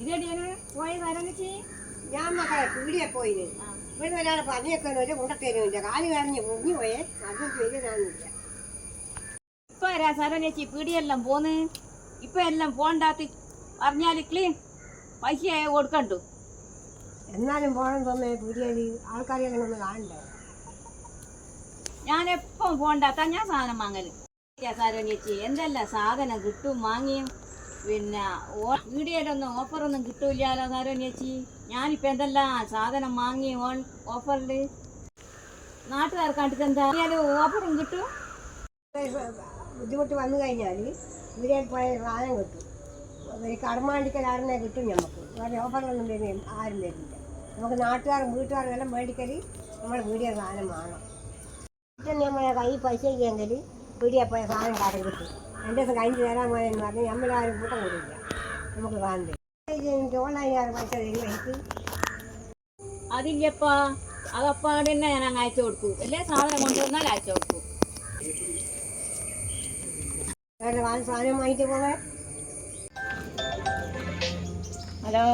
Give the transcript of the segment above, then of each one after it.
ഇതെടിയാണ് പോയി വരാൻ ഞാൻ മക്കളെ പീടിയെ പോയിന് ഇവിടെ ഒരാളെ പറഞ്ഞേക്കാൻ ഒരു കൊണ്ടത്തേരുമില്ല കാല് കരഞ്ഞ് മുറിഞ്ഞു പോയേ അതും ചെയ്താന്നില്ല. ഇപ്പൊ വരാ സരോനേച്ചി പീടിയെല്ലാം പോന്ന് ഇപ്പൊ എല്ലാം പോണ്ടാത്ത് പറഞ്ഞാല് ക്ലീൻ പൈസ കൊടുക്കണ്ടു. എന്നാലും പോകണം തോന്നേ പീടിയയിൽ ആൾക്കാരെല്ലാം ഒന്ന് കാണണ്ടേ. ഞാൻ എപ്പം പോണ്ടാത്ത ഞാൻ സാധനം വാങ്ങല്. സരോനേച്ചി എന്തെല്ലാം സാധനം കിട്ടും വാങ്ങിയും പിന്നെ പീടിയയിലൊന്നും ഓഫറൊന്നും കിട്ടൂല്ലോ സരോനേച്ചി. ഞാനിപ്പോൾ എന്തെല്ലാം സാധനം വാങ്ങി ഓഫറിൽ നാട്ടുകാർക്ക് കണ്ടിട്ട് എന്താ ഓഫറും കിട്ടും. ബുദ്ധിമുട്ട് വന്നു കഴിഞ്ഞാൽ ഇവിടെ പോയ സാധനം കിട്ടും. കടമാണ്ടിക്കൽ ആടിനെ കിട്ടും നമുക്ക്. വേറെ ഓഫറൊന്നും തരും ആരും തരില്ല. നമുക്ക് നാട്ടുകാരും വീട്ടുകാരും എല്ലാം മേടിക്കൽ നമ്മൾ വീടിയ സാധനം വാങ്ങണം. നമ്മളെ കൈ പൈസ ഇല്ലെങ്കിൽ വീടിയ പോയ സാധനം കാര്യം കിട്ടും. എൻ്റെ ദിവസം കഴിഞ്ഞ് തരാൻ പോയെന്ന് പറഞ്ഞ് നമ്മളാരും കൂട്ടം കൂടില്ല. നമുക്ക് കാണണ്ടേ എനിക്ക് ഓൺലൈൻ പൈസ തരും. എനിക്ക് അതില്ലപ്പാ അതപ്പാട് തന്നെ ഞാൻ അങ്ങ് അയച്ചു കൊടുക്കൂ. എല്ലാ സാധനം കൊണ്ടുവന്നാൽ അയച്ചു കൊടുക്കൂ. വേറെ സാധനം വാങ്ങിട്ട് പോവേ. ഹലോ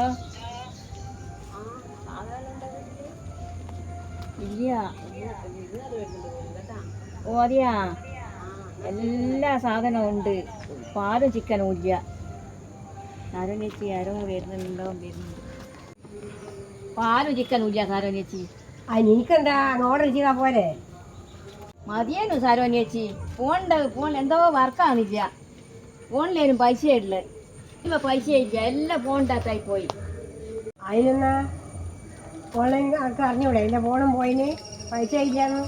ഇല്ല ഓ അറിയാ എല്ലാ സാധനവും ഉണ്ട്. പാലും ചിക്കനും ഇല്ല. സരോനേച്ചി ആരോ വരുന്നുണ്ടോ വരുന്നുണ്ട്. പാലും ചിക്കനും ഇല്ല സരോനേച്ചി. എനിക്കെന്താ ഓർഡർ ചെയ്താൽ പോരെ. മതിയേനു സരോനേച്ചി. ഫോൺ എന്തോ വർക്കാണില്ല. ഫോണിലേനും പൈസ ഇല്ല. ഇപ്പൊ പൈസ ഇല്ല. എല്ലാം ഫോണിൻ്റകത്തായി പോയി. അതിനെന്നാ ഓൺലൈൻ ആൾക്ക് അറിഞ്ഞൂടെ എൻ്റെ ഫോണും പോയിന് പൈസ ഇല്ലാന്ന്.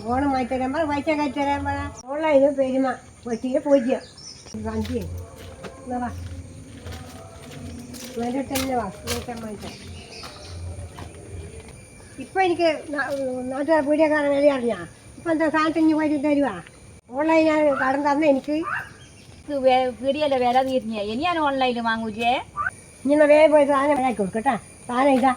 ഫോണും വാങ്ങിച്ചു തരാൻ പറ പൈസ കയറ്റി തരാൻ പറ. ഓൺലൈനും പെരുമ വെട്ടിയെ പൂജ്യം കാണിച്ചേ എന്നാ വാ വേണ്ടിട്ട് തന്നെ വാ നോക്കാൻ വാങ്ങിച്ച. ഇപ്പം എനിക്ക് നാട്ടുകാർ പീടിയക്കാരൻ വില അറിഞ്ഞാ ഇപ്പം എന്താ സാധനത്തിന് പോയിട്ട് തരുവാ. ഓൺലൈനാണ് കടം തന്നെ എനിക്ക് പീടിയല്ലേ വില തീർന്നേ. ഇനി ഞാൻ ഓൺലൈനിൽ വാങ്ങൂലേ. ഇങ്ങനെ വേഗം പോയി സാധനം വിലയാക്കി കൊടുക്കട്ടാ. സാധനം ഇതാ